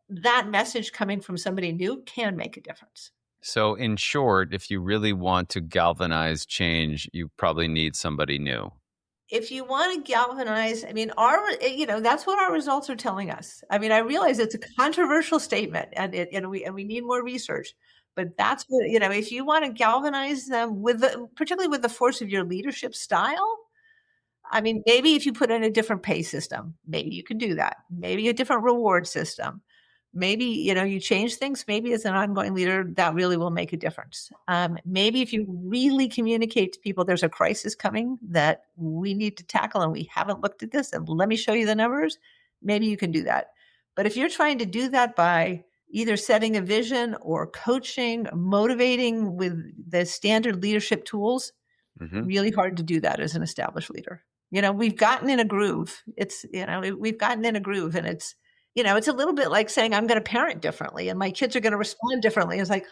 that message coming from somebody new can make a difference. So, in short, if you really want to galvanize change, you probably need somebody new. If you want to galvanize, I mean, that's what our results are telling us. I mean, I realize it's a controversial statement, and we need more research, but that's what, if you want to galvanize them particularly with the force of your leadership style. I mean, maybe if you put in a different pay system, maybe you can do that. Maybe a different reward system. Maybe, you change things. Maybe as an ongoing leader, that really will make a difference. Maybe if you really communicate to people, there's a crisis coming that we need to tackle, and we haven't looked at this, and let me show you the numbers. Maybe you can do that. But if you're trying to do that by either setting a vision or coaching, motivating with the standard leadership tools, really hard to do that as an established leader. We've gotten in a groove. We've gotten in a groove, and it's a little bit like saying, I'm going to parent differently and my kids are going to respond differently. It's like,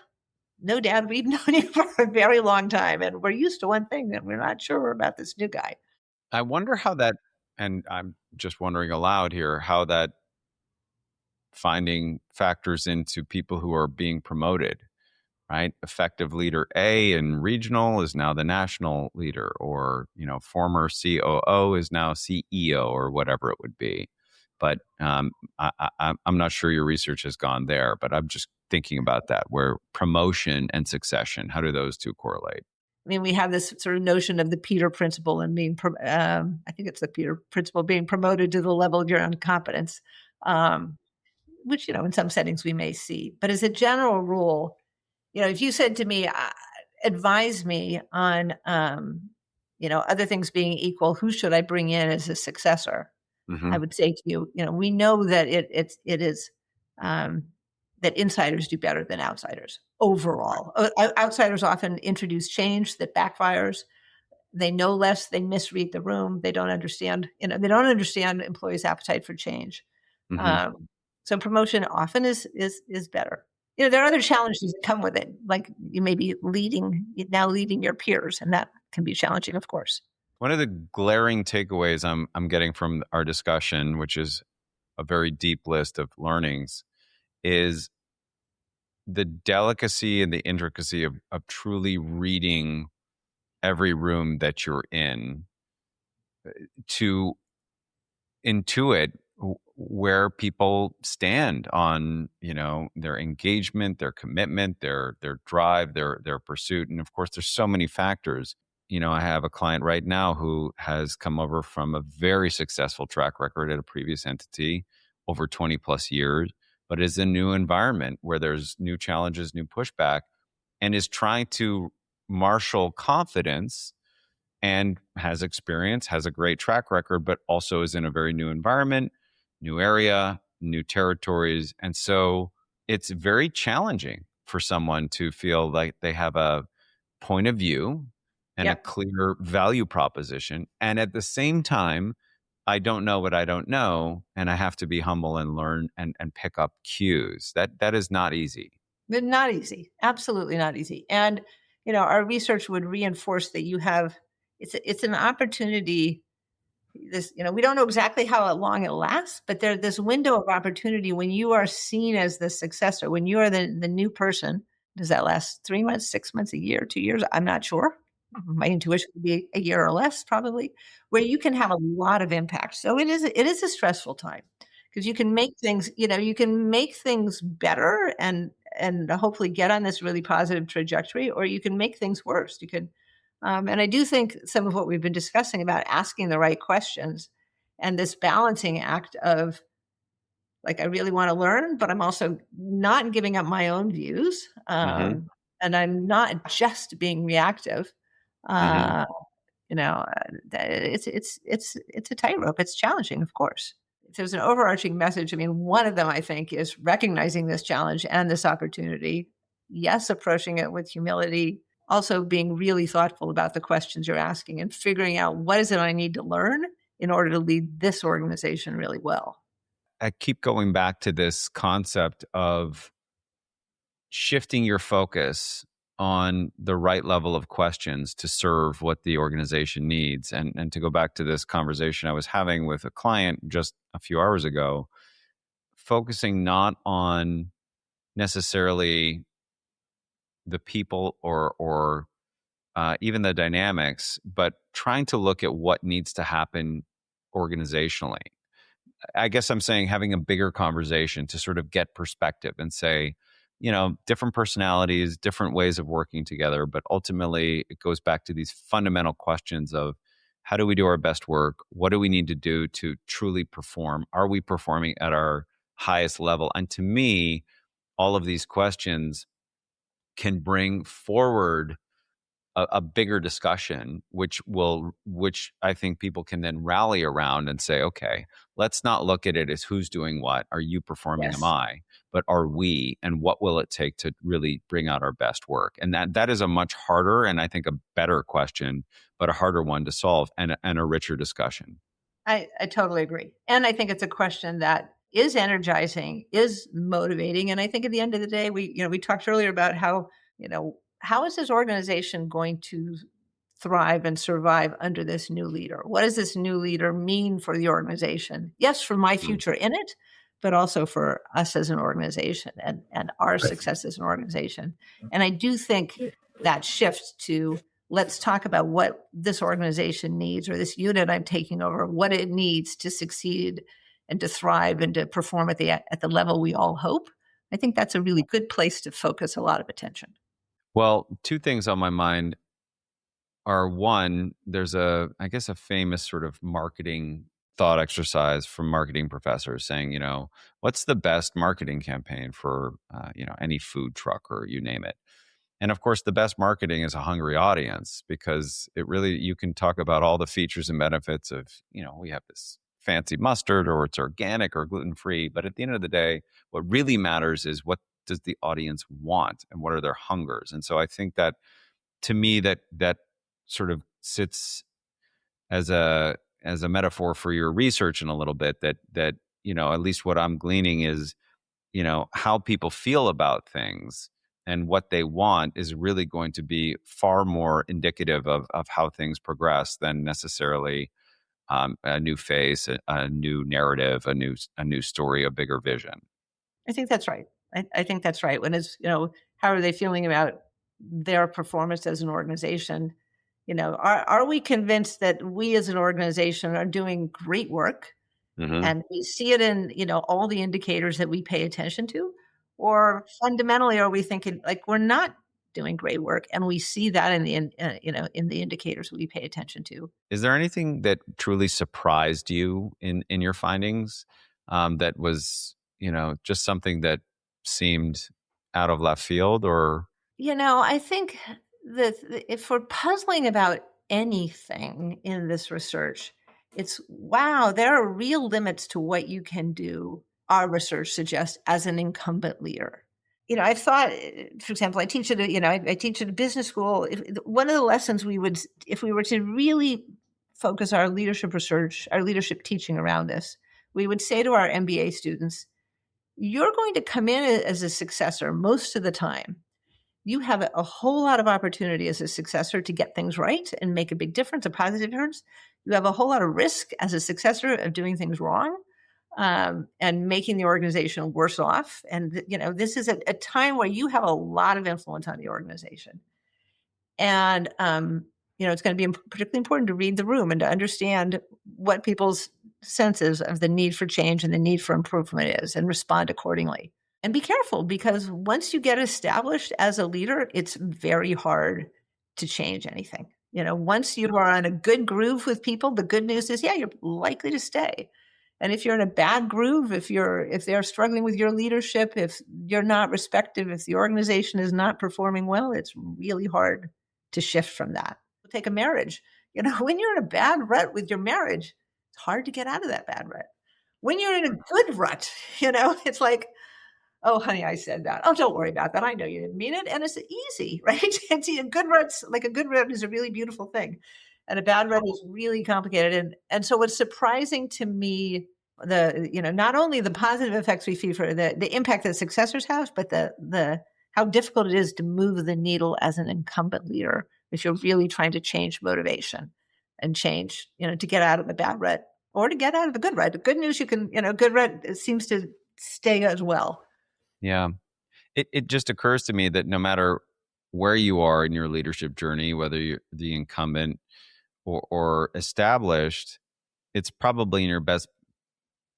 no, Dad, we've known you for a very long time and we're used to one thing and we're not sure about this new guy. I wonder how that, and I'm just wondering aloud here, how that finding factors into people who are being promoted, right? Effective leader A in regional is now the national leader, or, former COO is now CEO, or whatever it would be. But I'm not sure your research has gone there, but I'm just thinking about that, where promotion and succession, how do those two correlate? I mean, we have this sort of notion of the Peter principle and being, I think it's the Peter principle, being promoted to the level of your own competence, which, in some settings we may see. But as a general rule, if you said to me, advise me on, other things being equal, who should I bring in as a successor? I would say to you, we know that it is that insiders do better than outsiders overall. Outsiders often introduce change that backfires. They know less. They misread the room. They don't understand. They don't understand employees' appetite for change. So promotion often is better. There are other challenges that come with it, like you may be leading your peers, and that can be challenging, of course. One of the glaring takeaways I'm getting from our discussion, which is a very deep list of learnings, is the delicacy and the intricacy of truly reading every room that you're in to intuit where people stand on, their engagement, their commitment, their drive, their pursuit. And of course, there's so many factors. I have a client right now who has come over from a very successful track record at a previous entity over 20 plus years, but is in a new environment where there's new challenges, new pushback, and is trying to marshal confidence and has experience, has a great track record, but also is in a very new environment, new area, new territories. And so it's very challenging for someone to feel like they have a point of view and a clear value proposition. And at the same time, I don't know what I don't know, and I have to be humble and learn and pick up cues. That is not easy. Not easy. Absolutely not easy. And, our research would reinforce that it's an opportunity. This, we don't know exactly how long it'll last, but there's this window of opportunity when you are seen as the successor, when you are the new person. Does that last 3 months, 6 months, a year, 2 years? I'm not sure. My intuition would be a year or less, probably, where you can have a lot of impact. So it is a stressful time because you can make things better and hopefully get on this really positive trajectory, or you can make things worse. You could And I do think some of what we've been discussing about asking the right questions and this balancing act of, like, I really want to learn, but I'm also not giving up my own views. Hmm. And I'm not just being reactive. Hmm. Uh, it's a tightrope. It's challenging, of course. If there's an overarching message, I mean, one of them I think is recognizing this challenge and this opportunity. Yes, approaching it with humility. Also, being really thoughtful about the questions you're asking and figuring out what is it I need to learn in order to lead this organization really well. I keep going back to this concept of shifting your focus on the right level of questions to serve what the organization needs. And to go back to this conversation I was having with a client just a few hours ago, focusing not on necessarily the people or even the dynamics, but trying to look at what needs to happen organizationally. I guess I'm saying having a bigger conversation to sort of get perspective and say, different personalities, different ways of working together. But ultimately, it goes back to these fundamental questions of how do we do our best work? What do we need to do to truly perform? Are we performing at our highest level? And to me, all of these questions can bring forward a bigger discussion, which I think people can then rally around and say, okay, let's not look at it as who's doing what. Are you performing? Am Yes. I? But are we? And what will it take to really bring out our best work? And that is a much harder and I think a better question, but a harder one to solve and a richer discussion. I totally agree. And I think it's a question that is energizing, is motivating. And I think at the end of the day, we talked earlier about how is this organization going to thrive and survive under this new leader? What does this new leader mean for the organization? Yes, for my Mm. future in it, but also for us as an organization and our Right. success as an organization. And I do think that shift to, let's talk about what this organization needs, or this unit I'm taking over, what it needs to succeed and to thrive and to perform at the level we all hope. I think that's a really good place to focus a lot of attention. Well, two things on my mind are one, there's I guess, a famous sort of marketing thought exercise from marketing professors saying, what's the best marketing campaign for, any food truck or you name it. And of course, the best marketing is a hungry audience because you can talk about all the features and benefits of, we have this fancy mustard or it's organic or gluten free. But at the end of the day, what really matters is what does the audience want and what are their hungers. And so I think that to me, that sort of sits as a metaphor for your research in a little bit that at least what I'm gleaning is how people feel about things and what they want is really going to be far more indicative of how things progress than necessarily a new face, a new narrative, a new story, a bigger vision. I think that's right. I think that's right. When how are they feeling about their performance as an organization? Are we convinced that we as an organization are doing great work Hmm. and we see it in, all the indicators that we pay attention to? Or fundamentally, are we thinking like we're not doing great work and we see that in the indicators we pay attention to? Is there anything that truly surprised you in your findings, that was just something that seemed out of left field or? I think that if we're puzzling about anything in this research, it's wow, there are real limits to what you can do, our research suggests, as an incumbent leader. I've thought, for example, I teach at a business school. One of the lessons if we were to really focus our leadership research, our leadership teaching around this, we would say to our MBA students, you're going to come in as a successor most of the time, you have a whole lot of opportunity as a successor to get things right and make a big difference, a positive difference. You have a whole lot of risk as a successor of doing things wrong, and making the organization worse off. And this is a time where you have a lot of influence on the organization. And it's going to be particularly important to read the room and to understand what people's senses of the need for change and the need for improvement is, and respond accordingly. And be careful, because once you get established as a leader, it's very hard to change anything. Once you are on a good groove with people, the good news is, yeah, you're likely to stay. And if you're in a bad groove, if they're struggling with your leadership, if you're not respected, if the organization is not performing well, it's really hard to shift from that. Take a marriage. When you're in a bad rut with your marriage, it's hard to get out of that bad rut. When you're in a good rut, it's like, oh, honey, I said that. Oh, don't worry about that. I know you didn't mean it. And it's easy, right? And see, a good rut is a really beautiful thing. And a bad rut is really complicated. And so what's surprising to me, not only the positive effects we see for the impact that successors have, but the how difficult it is to move the needle as an incumbent leader if you're really trying to change motivation and change, to get out of the bad rut or to get out of the good rut. The good news, good rut seems to stay as well. Yeah. It just occurs to me that no matter where you are in your leadership journey, whether you're the incumbent or established, it's probably in your best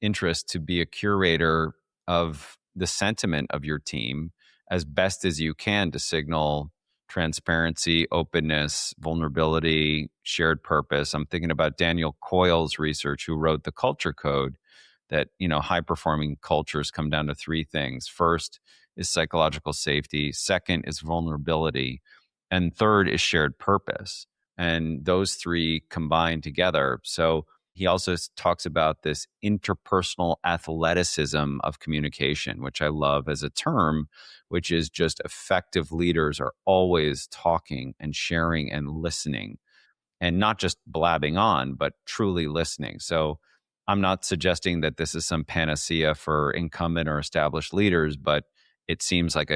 interest to be a curator of the sentiment of your team as best as you can to signal transparency, openness, vulnerability, shared purpose. I'm thinking about Daniel Coyle's research, who wrote the Culture Code, that high performing cultures come down to three things. First is psychological safety, second is vulnerability, and third is shared purpose. And those three combine together. So he also talks about this interpersonal athleticism of communication, which I love as a term, which is just effective leaders are always talking and sharing and listening, and not just blabbing on, but truly listening. So I'm not suggesting that this is some panacea for incumbent or established leaders, but it seems like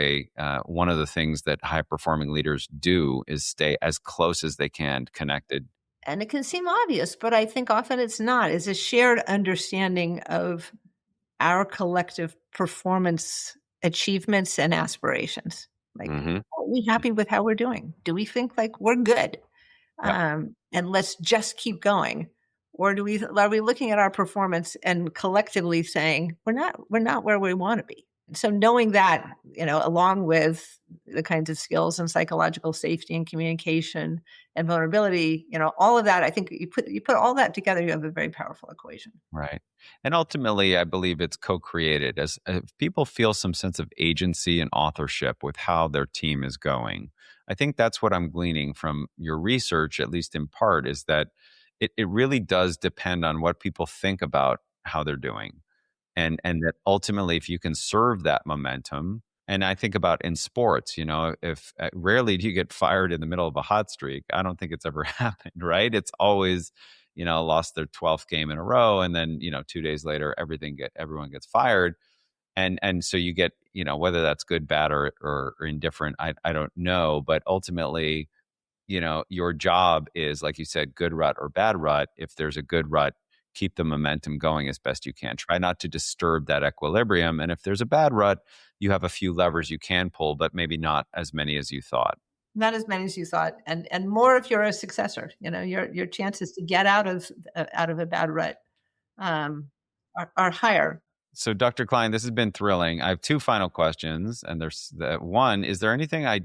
one of the things that high performing leaders do is stay as close as they can connected. And it can seem obvious, but I think often it's not. It's a shared understanding of our collective performance achievements and aspirations. Like, are we happy with how we're doing? Do we think like we're good? Yeah. And let's just keep going. Or are we looking at our performance and collectively saying we're not where we want to be? So knowing that, along with the kinds of skills and psychological safety and communication and vulnerability, all of that, I think you put all that together, you have a very powerful equation. Right. And ultimately, I believe it's co-created as if people feel some sense of agency and authorship with how their team is going. I think that's what I'm gleaning from your research, at least in part, is that it really does depend on what people think about how they're doing. And that ultimately, if you can serve that momentum, and I think about in sports, if rarely do you get fired in the middle of a hot streak. I don't think it's ever happened, right? It's always, lost their 12th game in a row, and then 2 days later, everyone gets fired, and so you get whether that's good, bad, or indifferent. I don't know, but ultimately, your job is, like you said, good rut or bad rut. If there's a good rut, keep the momentum going as best you can. Try not to disturb that equilibrium. And if there's a bad rut, you have a few levers you can pull, but maybe not as many as you thought. Not as many as you thought, and more if you're a successor. Your chances to get out of a bad rut are higher. So, Dr. Klein, this has been thrilling. I have two final questions, and there's one: is there anything I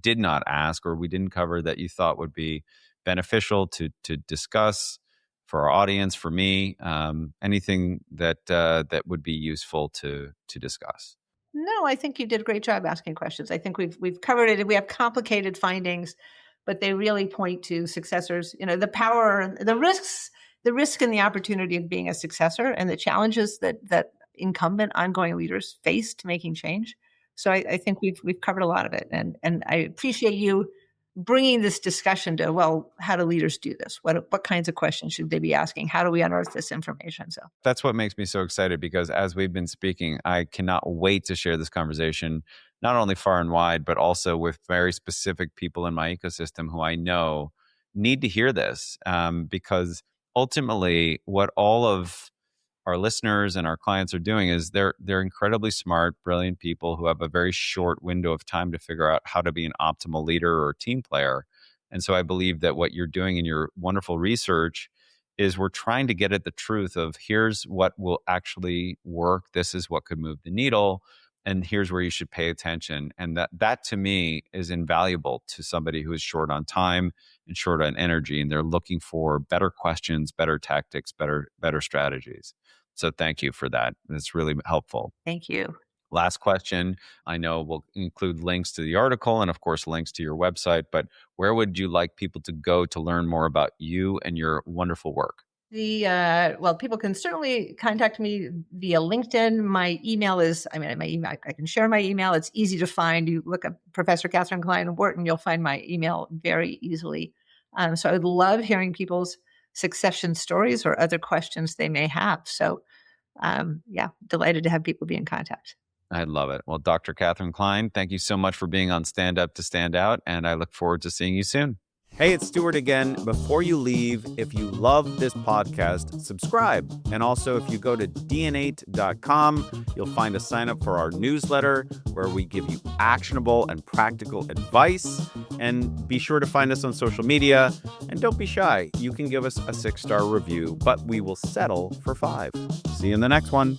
did not ask or we didn't cover that you thought would be beneficial to discuss for our audience, for me? Anything that would be useful to discuss? No, I think you did a great job asking questions. I think we've covered it. We have complicated findings, but they really point to successors. The power, the risks, the risk and the opportunity of being a successor, and the challenges that incumbent ongoing leaders face to making change. So I think we've covered a lot of it, and I appreciate you bringing this discussion to, well, how do leaders do this? What kinds of questions should they be asking? How do we unearth this information? So that's what makes me so excited, because as we've been speaking, I cannot wait to share this conversation not only far and wide, but also with very specific people in my ecosystem who I know need to hear this, because ultimately what all of our listeners and our clients are doing is they're incredibly smart, brilliant people who have a very short window of time to figure out how to be an optimal leader or team player. And so I believe that what you're doing in your wonderful research is we're trying to get at the truth of here's what will actually work, this is what could move the needle, and here's where you should pay attention. And that to me is invaluable to somebody who is short on time and short on energy, and they're looking for better questions, better tactics, better strategies. So thank you for that. It's really helpful. Thank you. Last question. I know we'll include links to the article and, of course, links to your website, but where would you like people to go to learn more about you and your wonderful work? Well, people can certainly contact me via LinkedIn. My email is, my email, I can share my email. It's easy to find. You look up Professor Katherine Klein Wharton, you'll find my email very easily. So I would love hearing people's succession stories or other questions they may have. So delighted to have people be in contact. I love it. Well, Dr. Katherine Klein, thank you so much for being on Stand Up to Stand Out, and I look forward to seeing you soon. Hey, it's Stuart again. Before you leave, if you love this podcast, subscribe. And also, if you go to dnate.com, you'll find a sign up for our newsletter where we give you actionable and practical advice. And be sure to find us on social media. And don't be shy. You can give us a 6-star review, but we will settle for 5. See you in the next one.